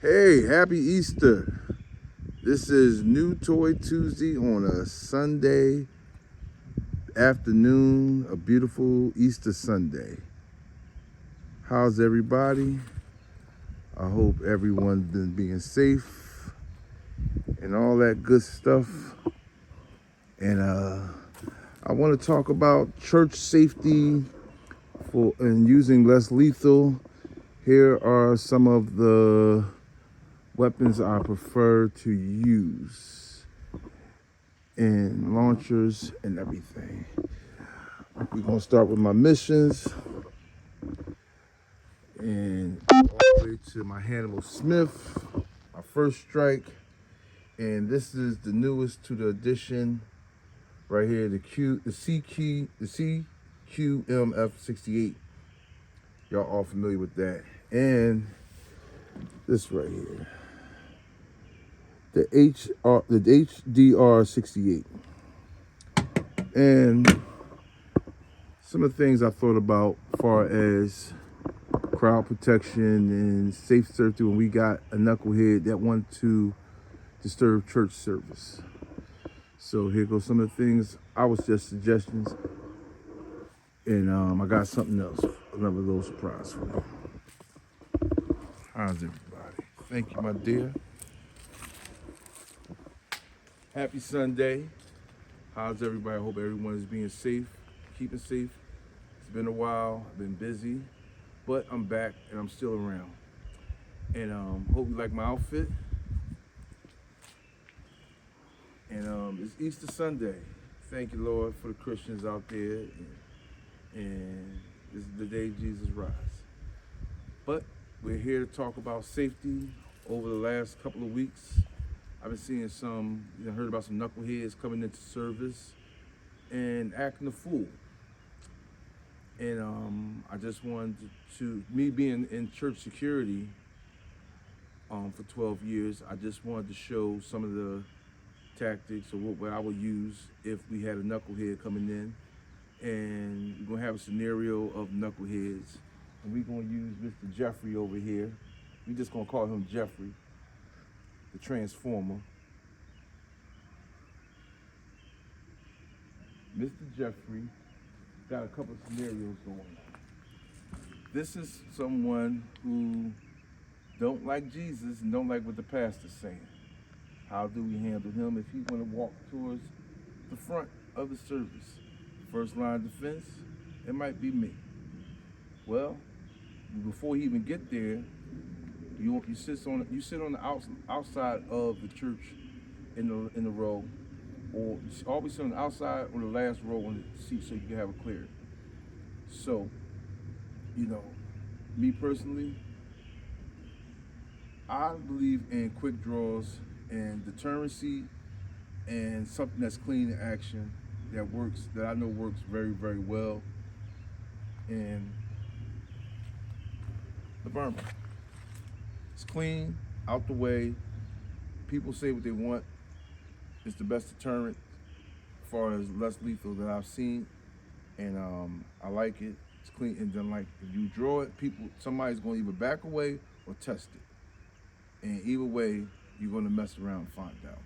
Hey, happy Easter. This is New Toy Tuesday on a Sunday afternoon, a beautiful Easter Sunday. How's everybody? I hope everyone's been being safe and all that good stuff. And I want to talk about church safety and using less lethal. Here are some of the weapons I prefer to use and launchers and everything. We're gonna start with my missions and all the way to my Hanal Smith, my first strike. And this is the newest to the edition right here, the CQMF 68. Y'all all familiar with that. And this right here, the HDR 68. And some of the things I thought about as far as crowd protection and safe safety when we got a knucklehead that wanted to disturb church service. So here goes some of the things I was just suggestions. And I got something else, another little surprise for you. How's everybody? Thank you, my dear. Happy Sunday. How's everybody? I hope everyone is being safe, keeping safe. It's been a while, I've been busy, but I'm back and I'm still around. And hope you like my outfit. And it's Easter Sunday. Thank you, Lord, for the Christians out there. And this is the day Jesus rise. But we're here to talk about safety. Over the last couple of weeks, I've been seeing heard about some knuckleheads coming into service and acting a fool. And I just wanted me being in church security for 12 years, I just wanted to show some of the tactics or what I would use if we had a knucklehead coming in. And we're gonna have a scenario of knuckleheads. And we're gonna use Mr. Jeffrey over here. We're just gonna call him Jeffrey, the Transformer. Mr. Jeffrey got a couple of scenarios going on. This is someone who don't like Jesus and don't like what the pastor's saying. How do we handle him if he want to walk towards the front of the service? First line of defense, it might be me. Well, before he even get there, you sit on the outside of the church in the row, or always sit on the outside or the last row on the seat so you can have it clear. So, me personally, I believe in quick draws and deterrency and something that's clean in action that I know works very, very well. And the Burma. It's clean, out the way. People say what they want. It's the best deterrent as far as less lethal that I've seen. And I like it. It's clean. And then if you draw it, somebody's gonna either back away or test it. And either way, you're gonna mess around and find out.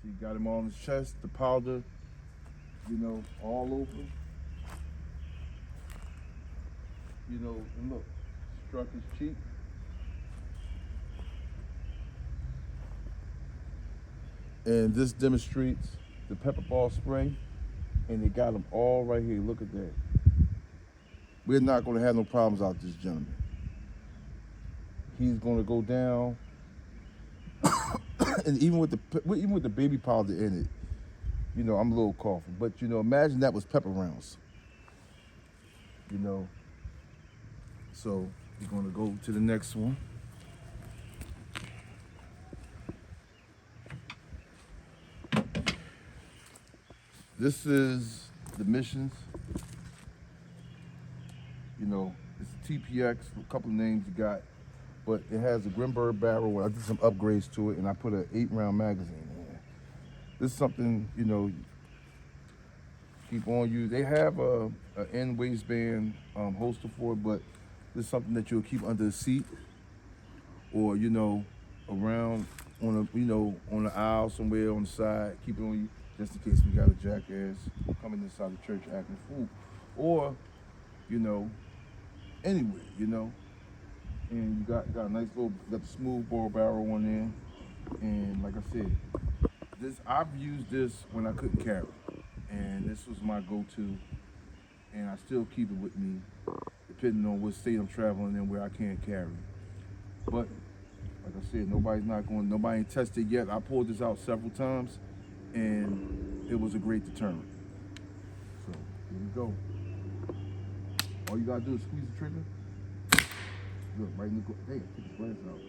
So you got him on his chest, the powder, all over. And look, struck his cheek. And this demonstrates the pepper ball spray. And they got them all right here. Look at that. We're not going to have no problems out this gentleman. He's going to go down. And even with the baby powder in it, I'm a little coughing. But imagine that was pepper rounds. So we're going to go to the next one. This is the missions. It's a TPX, a couple of names you got, but it has a Grimberg barrel. I did some upgrades to it, and I put an 8-round magazine in there. This is something, keep on you. They have a end waistband holster for it, but this is something that you'll keep under the seat, or around on on the aisle somewhere on the side. Keep it on you just in case we got a jackass coming inside the church acting a fool, or anywhere. And you got a nice got the smooth bore barrel on there, and like I said, I've used this when I couldn't carry, and this was my go-to, and I still keep it with me, depending on what state I'm traveling in where I can't carry. But like I said, nobody ain't tested yet. I pulled this out several times, and it was a great deterrent. So here we go. All you gotta do is squeeze the trigger. Look, right in the hey, take his glass out.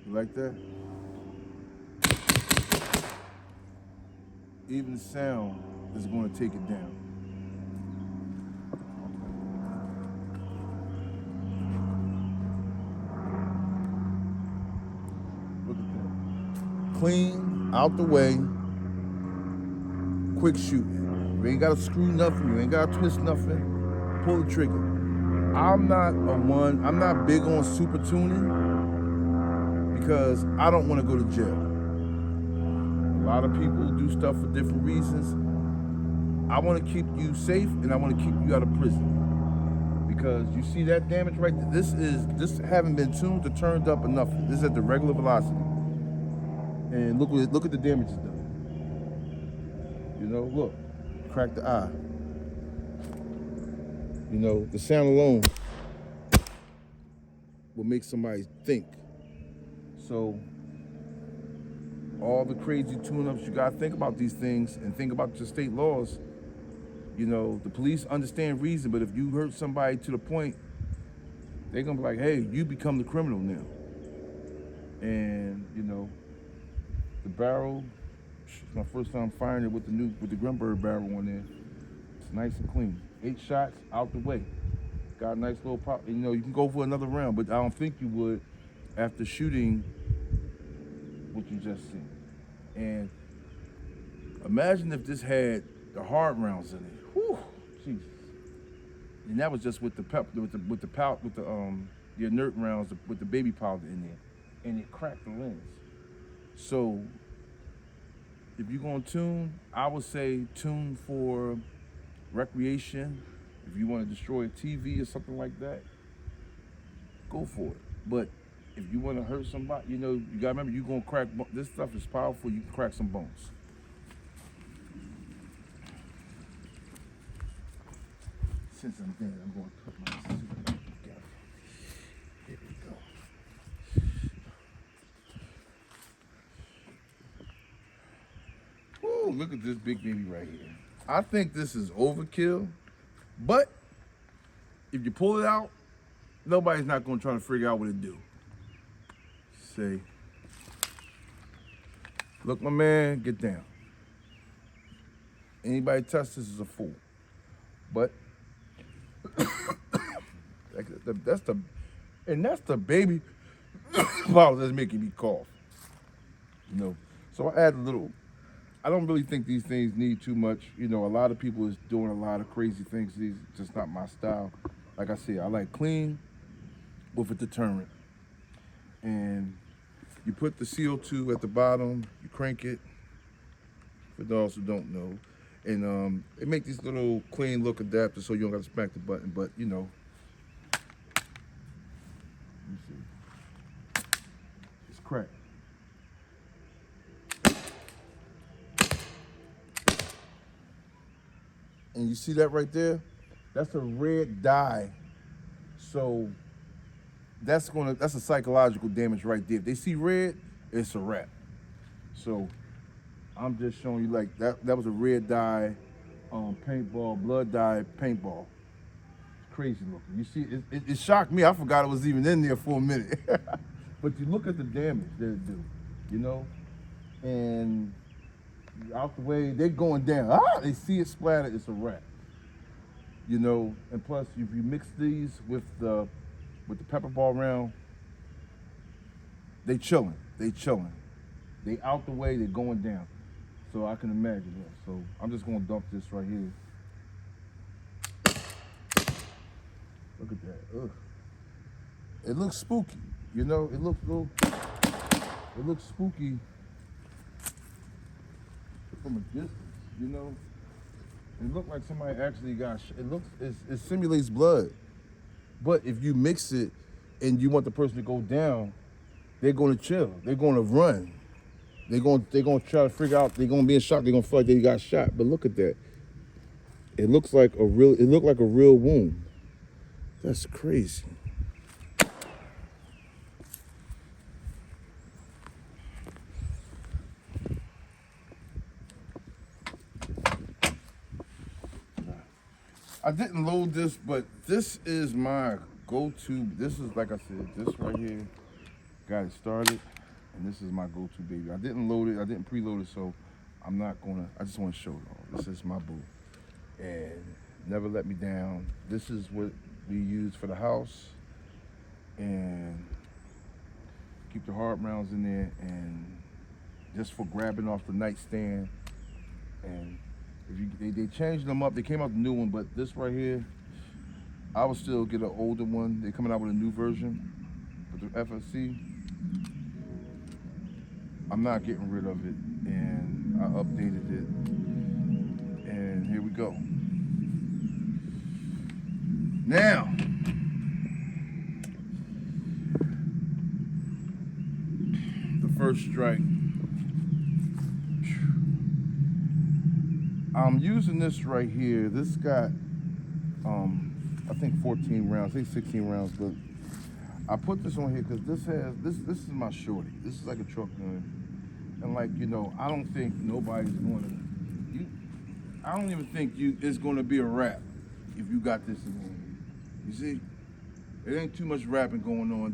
You like that? Even the sound is going to take it down. Look at that. Clean, out the way, quick shooting. You ain't got to screw nothing, you ain't got to twist nothing. Pull the trigger. I'm not big on super tuning because I don't want to go to jail. A lot of people do stuff for different reasons. I want to keep you safe and I want to keep you out of prison. Because you see that damage right there? This haven't been tuned or turned up enough. This is at the regular velocity. And look at the damage it's done. Look. Crack the eye. The sound alone will make somebody think. So all the crazy tune-ups, you gotta think about these things and think about your state laws. The police understand reason, but if you hurt somebody to the point, they're gonna be like, hey, you become the criminal now. And the barrel, it's my first time firing it with the Grunberg barrel on there. It's nice and clean. 8 shots out the way. Got a nice little pop. You can go for another round, but I don't think you would after shooting what you just seen. And imagine if this had the hard rounds in it. Whew, Jesus. And that was just with the inert rounds with the baby powder in there, and it cracked the lens. So if you're gonna tune, I would say tune for recreation. If you want to destroy a TV or something like that, go for it. But if you want to hurt somebody, you gotta remember you're gonna crack. This stuff is powerful. You can crack some bones. Since I'm dead, I'm gonna put my suit back together. Here we go. Woo, look at this big baby right here. I think this is overkill, but if you pull it out, nobody's not gonna try to figure out what it do. Say, look, my man, get down. Anybody touch this is a fool. But that's the baby powder that's making me cough. So I add a little. I don't really think these things need too much. A lot of people is doing a lot of crazy things. These just not my style. Like I said, I like clean with a deterrent. And you put the CO2 at the bottom, you crank it, for those who don't know. And it make these little clean look adapters so you don't got to smack the button, but let me see. It's cracked. And you see that right there? That's a red dye. So that's a psychological damage right there. If they see red, it's a wrap. So I'm just showing you like that was a red dye paintball, blood dye paintball. It's crazy looking. You see, it shocked me. I forgot it was even in there for a minute. But you look at the damage that it do, and out the way, they're going down. They see it splatter, it's a wrap. And plus if you mix these with the pepper ball round, they chilling. They out the way, they're going down. So I can imagine that. So I'm just gonna dump this right here. Look at that. Ugh. It looks spooky, you know. It looks spooky from a distance, you know. It looked like somebody actually got. It simulates blood, but if you mix it and you want the person to go down, they're going to chill. They're going to run. They're going to try to figure out. They're going to be in shock. They're going to feel like they got shot. But look at that. It looks like a real. It looked like a real wound. That's crazy. I didn't load this, but this is my go-to. This is, like I said, this right here got it started, and this is my go-to baby. I didn't load it. I didn't preload it, so I'm not gonna. I just want to show it all. This is my boo, and never let me down. This is what we use for the house, and keep the hard rounds in there, and just for grabbing off the nightstand. And if they changed them up, they came out with a new one, but this right here, I would still get an older one. They're coming out with a new version with the FSC. I'm not getting rid of it, and I updated it, and here we go. Now, the first strike. I'm using this right here. This got, I think 14 rounds, I think 16 rounds, but I put this on here because this is my shorty. This is like a truck gun. And like, you know, I don't think nobody's I don't even think it's gonna be a rap if you got this in here. You see? It ain't too much rapping going on.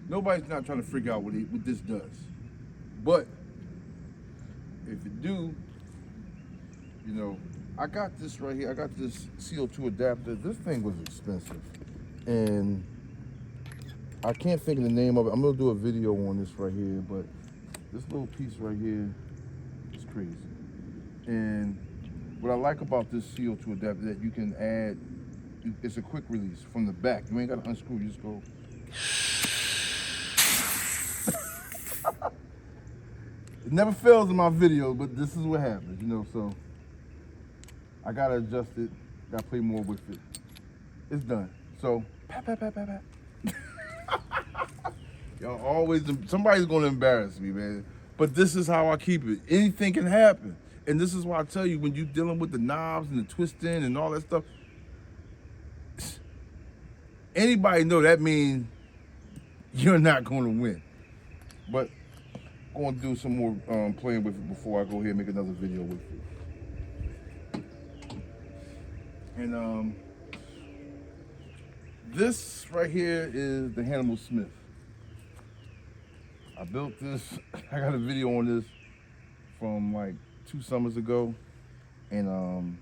Nobody's not trying to figure out what this does. But if it do, you know, I got this right here. I got this CO2 adapter. This thing was expensive, and I can't think of the name of it. I'm gonna do a video on this right here, but this little piece right here is crazy. And what I like about this CO2 adapter is that you can add, it's a quick release from the back. You ain't gotta unscrew, you just go. It never fails in my video, but this is what happens, you know, so I gotta adjust it, gotta play more with it. It's done. So, pat. Y'all always, somebody's gonna embarrass me, man. But this is how I keep it. Anything can happen. And this is why I tell you, when you're dealing with the knobs and the twisting and all that stuff, anybody know that means you're not gonna win. But I'm gonna do some more playing with it before I go here and make another video with it. And this right here is the Hanal Smith. I built this, I got a video on this from like 2 summers ago, and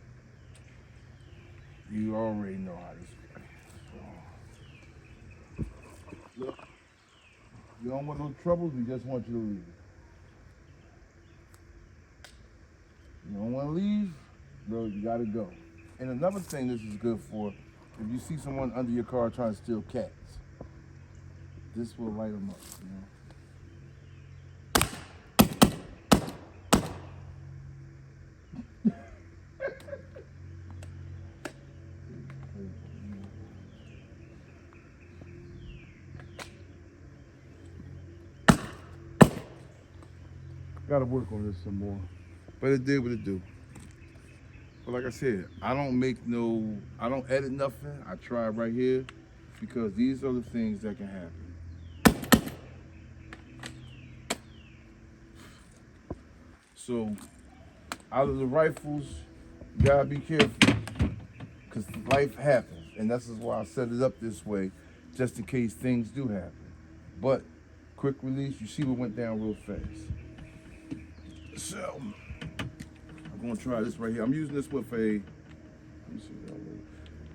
you already know how this goes. So, look, you don't want no troubles, we just want you to leave. You don't want to leave, bro, you gotta go. And another thing this is good for, if you see someone under your car trying to steal cats, this will light them up, you know. Gotta work on this some more, but it did what it do. But like I said, I don't edit nothing. I try right here because these are the things that can happen. So out of the rifles, you gotta be careful because life happens, and this is why I set it up this way, just in case things do happen. But quick release, you see what went down real fast. So I'm gonna try this right here. I'm using this with let me see.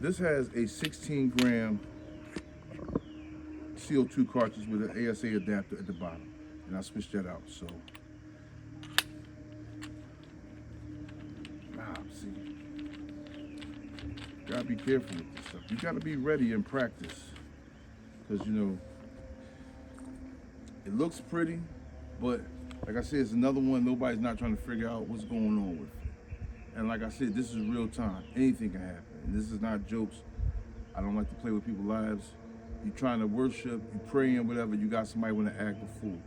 This has a 16-gram CO2 cartridge with an ASA adapter at the bottom. and I switched that out. So, see, gotta be careful with this stuff. You gotta be ready in practice, because you know it looks pretty, but like I said, it's another one nobody's not trying to figure out what's going on with it. And like I said, this is real time. Anything can happen. And this is not jokes. I don't like to play with people's lives. You're trying to worship, you praying, whatever, you got somebody want to act a fool.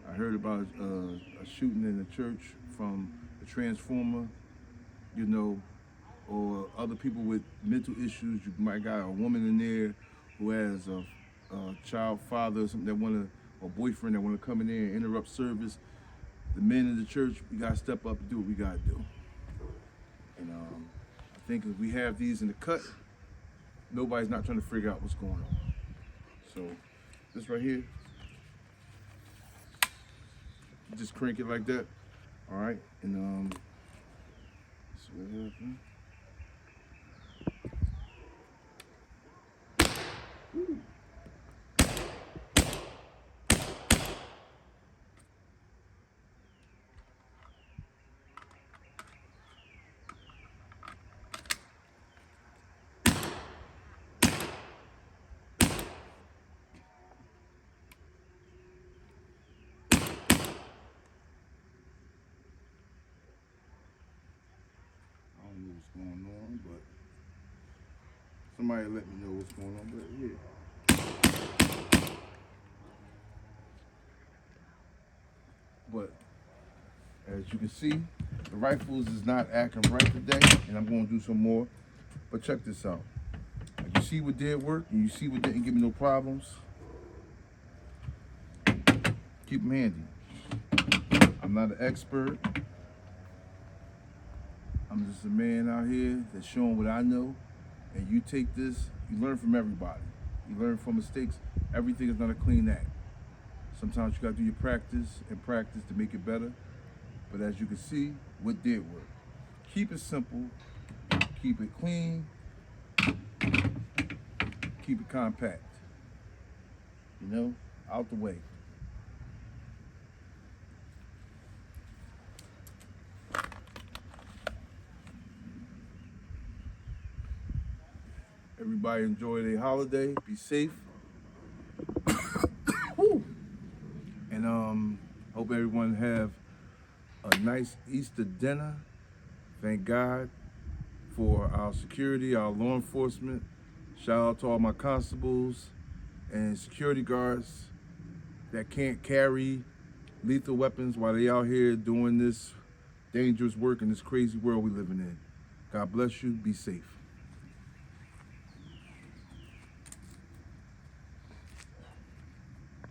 I heard about a shooting in the church from a transformer, you know, or other people with mental issues. You might got a woman in there who has a child father or something that or boyfriend that want to come in there and interrupt service. The men in the church, we got to step up and do what we got to do. And I think if we have these in the cut, nobody's not trying to figure out what's going on. So this right here, you just crank it like that, all right? And see what happened. Woo. What's going on, but somebody let me know what's going on. But yeah, but as you can see, the rifles is not acting right today, and I'm going to do some more. But check this out. You see what did work, and you see what didn't give me no problems. Keep them handy. I'm not an expert. I'm just a man out here that's showing what I know, and you take this, you learn from everybody. You learn from mistakes. Everything is not a clean act. Sometimes you gotta do your practice and practice to make it better. But as you can see, what did work. Keep it simple, keep it clean, keep it compact. You know, out the way. Everybody enjoy their holiday. Be safe. And hope everyone have a nice Easter dinner. Thank God for our security, our law enforcement. Shout out to all my constables and security guards that can't carry lethal weapons while they out here doing this dangerous work in this crazy world we living in. God bless you. Be safe.